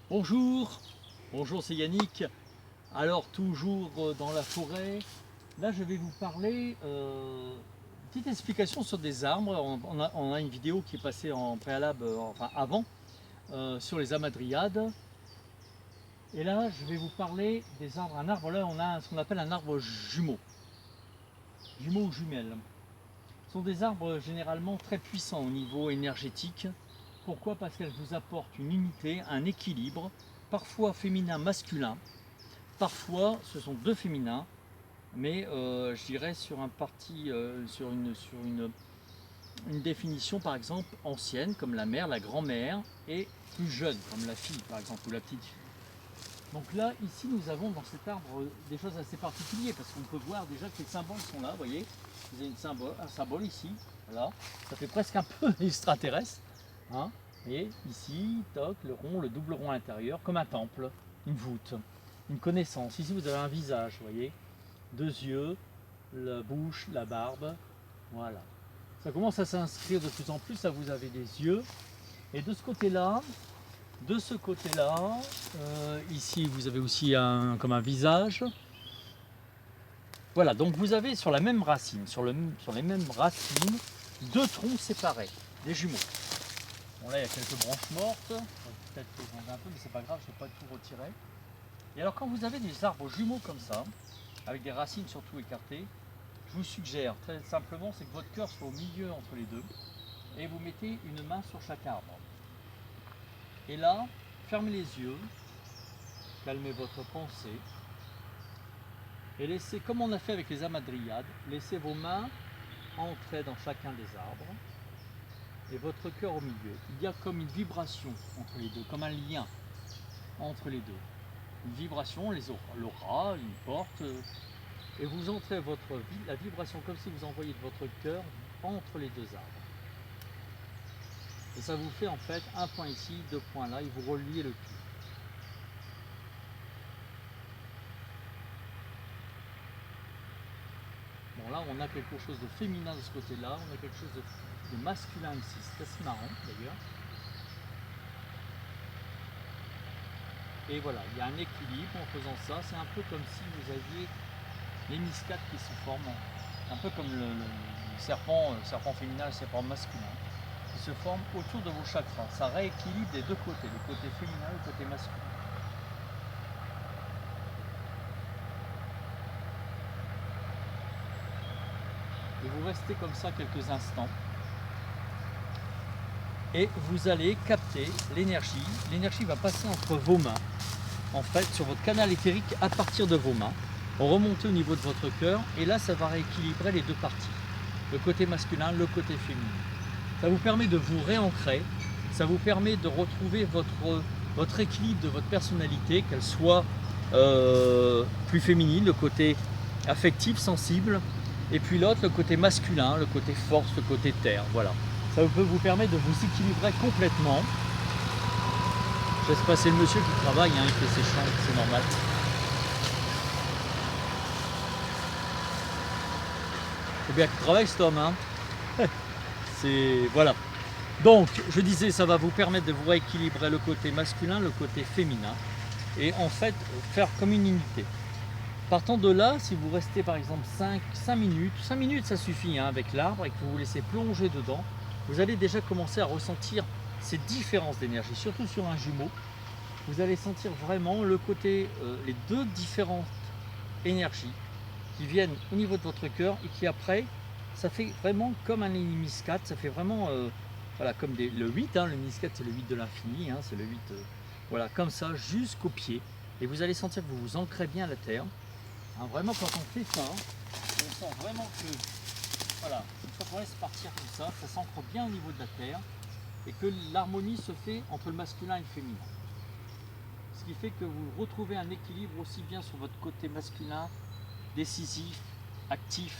Bonjour, bonjour, c'est Yannick. Alors toujours dans la forêt, là je vais vous parler, petite explication sur des arbres. On a une vidéo qui est passée en préalable, enfin avant, sur les amadriades. Et là je vais vous parler des arbres. Un arbre, là on a ce qu'on appelle un arbre jumeau. Jumeau ou jumelle. Ce sont des arbres généralement très puissants au niveau énergétique. Pourquoi? Parce qu'elles vous apportent une unité, un équilibre, parfois féminin-masculin. Parfois, ce sont deux féminins, mais je dirais sur un parti, une définition par exemple ancienne, comme la mère, la grand-mère, et plus jeune, comme la fille par exemple, ou la petite fille. Donc là, ici, nous avons dans cet arbre des choses assez particulières, parce qu'on peut voir déjà que les symboles sont là, vous voyez. Vous avez un symbole ici, voilà. Ça fait presque un peu extraterrestre. Hein. Et ici, toc, le rond, le double rond à l'intérieur, comme un temple, une voûte, une connaissance. Ici, vous avez un visage, vous voyez, deux yeux, la bouche, la barbe, voilà. Ça commence à s'inscrire de plus en plus, là vous avez des yeux. Et de ce côté-là, ici vous avez aussi comme un visage. Voilà, donc vous avez sur la même racine, sur les mêmes racines, deux troncs séparés, des jumeaux. Bon là il y a quelques branches mortes, peut-être que j'en ai un peu, mais c'est pas grave, je ne vais pas tout retirer. Et alors quand vous avez des arbres jumeaux comme ça, avec des racines surtout écartées, je vous suggère très simplement, c'est que votre cœur soit au milieu entre les deux, et vous mettez une main sur chaque arbre. Et là, fermez les yeux, calmez votre pensée, et laissez, comme on a fait avec les amadriades, laissez vos mains entrer dans chacun des arbres, et votre cœur au milieu. Il y a comme une vibration entre les deux, comme un lien entre les deux. Une vibration, l'aura, une porte, et vous entrez la vibration comme si vous envoyiez de votre cœur entre les deux arbres. Et ça vous fait en fait un point ici, deux points là, et vous reliez le tout. Bon là on a quelque chose de féminin de ce côté-là, on a quelque chose de masculin ici, c'est assez marrant d'ailleurs. Et voilà, il y a un équilibre en faisant ça, c'est un peu comme si vous aviez l'hémiscate qui se forme, un peu comme le serpent féminin et le serpent masculin, qui se forme autour de vos chakras. Ça rééquilibre des deux côtés, le côté féminin et le côté masculin. Et vous restez comme ça quelques instants. Et vous allez capter l'énergie. L'énergie va passer entre vos mains, en fait, sur votre canal éthérique à partir de vos mains, remonter au niveau de votre cœur, et là, ça va rééquilibrer les deux parties, le côté masculin, le côté féminin. Ça vous permet de vous réancrer, ça vous permet de retrouver votre équilibre de votre personnalité, qu'elle soit plus féminine, le côté affectif, sensible, et puis l'autre, le côté masculin, le côté force, le côté terre, voilà. Ça peut vous permettre de vous équilibrer complètement. Je laisse passer le monsieur qui travaille, hein, il fait ses champs, c'est normal. C'est bien qu'il travaille cet homme, hein. C'est... voilà. Donc, je disais, ça va vous permettre de vous rééquilibrer le côté masculin, le côté féminin, et en fait, faire comme une unité. Partant de là, si vous restez par exemple 5 minutes ça suffit hein, avec l'arbre, et que vous vous laissez plonger dedans, vous allez déjà commencer à ressentir ces différences d'énergie, surtout sur un jumeau. Vous allez sentir vraiment le côté, les deux différentes énergies qui viennent au niveau de votre cœur et qui après, ça fait vraiment comme un hémiscate, ça fait vraiment, voilà, comme le 8, hein, le hémiscate c'est le 8 de l'infini, hein, c'est le 8, voilà, comme ça jusqu'au pied. Et vous allez sentir que vous vous ancrez bien à la terre. Hein, vraiment quand on fait ça, on sent vraiment que, voilà, une fois qu'on laisse partir tout ça, ça s'ancre bien au niveau de la terre et que l'harmonie se fait entre le masculin et le féminin. Ce qui fait que vous retrouvez un équilibre aussi bien sur votre côté masculin, décisif, actif,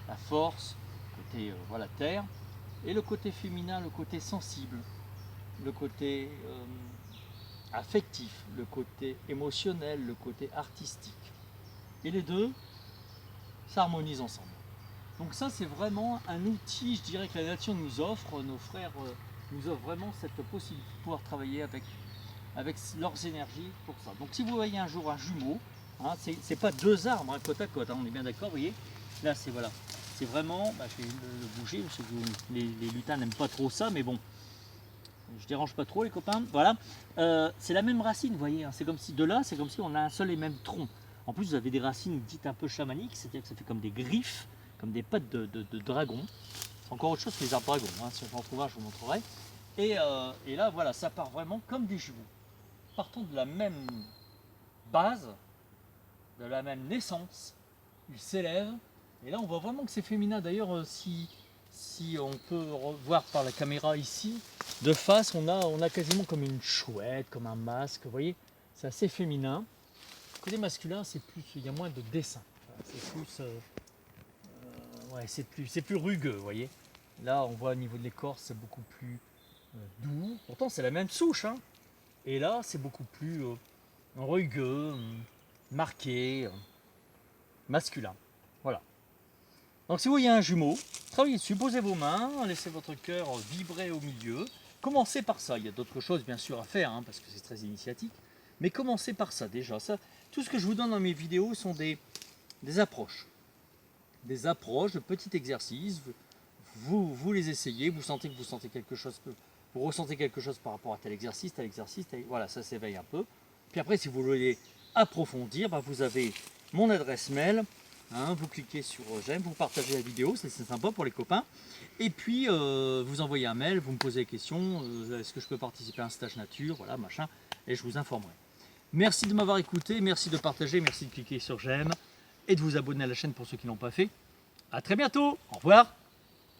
la force, côté voilà, terre, et le côté féminin, le côté sensible, le côté affectif, le côté émotionnel, le côté artistique. Et les deux s'harmonisent ensemble. Donc ça c'est vraiment un outil, je dirais, que la nature nous offre, nos frères nous offrent vraiment cette possibilité de pouvoir travailler avec avec leurs énergies pour ça. Donc si vous voyez un jour un jumeau, hein, c'est pas deux arbres hein, côte à côte, hein, on est bien d'accord, vous voyez. Là c'est voilà, c'est vraiment, je vais le bouger, parce que les lutins n'aiment pas trop ça, mais bon, je dérange pas trop les copains. Voilà, c'est la même racine, vous voyez, hein, c'est comme si de là, c'est comme si on a un seul et même tronc. En plus vous avez des racines dites un peu chamaniques, c'est-à-dire que ça fait comme des griffes, comme des pattes de dragon. C'est encore autre chose que les arbres dragons, hein, si j'en trouve un je vous montrerai. Et là voilà, ça part vraiment comme des jumeaux. Partons de la même base, de la même naissance, ils s'élèvent. Et là on voit vraiment que c'est féminin. D'ailleurs si on peut voir par la caméra ici, de face on a quasiment comme une chouette, comme un masque, vous voyez, c'est assez féminin. Côté masculin c'est plus, il y a moins de dessin, c'est plus, ouais, c'est plus rugueux, vous voyez. Là on voit au niveau de l'écorce c'est beaucoup plus doux, pourtant c'est la même souche, hein. Et là c'est beaucoup plus rugueux, marqué, masculin. Voilà. Donc si vous voyez un jumeau, travaillez dessus, posez vos mains, laissez votre cœur vibrer au milieu. Commencez par ça. Il y a d'autres choses bien sûr à faire, hein, parce que c'est très initiatique. Mais commencez par ça déjà. Ça, tout ce que je vous donne dans mes vidéos sont des approches. Des approches de petits exercices. Vous les essayez, vous sentez que vous sentez quelque chose, vous ressentez quelque chose par rapport à tel exercice, voilà, ça s'éveille un peu. Puis après, si vous voulez approfondir, vous avez mon adresse mail. Hein, vous cliquez sur j'aime, vous partagez la vidéo, c'est sympa pour les copains. Et puis vous envoyez un mail, vous me posez des questions, est-ce que je peux participer à un stage nature, voilà, machin, et je vous informerai. Merci de m'avoir écouté, merci de partager, merci de cliquer sur j'aime et de vous abonner à la chaîne pour ceux qui ne l'ont pas fait. À très bientôt, au revoir.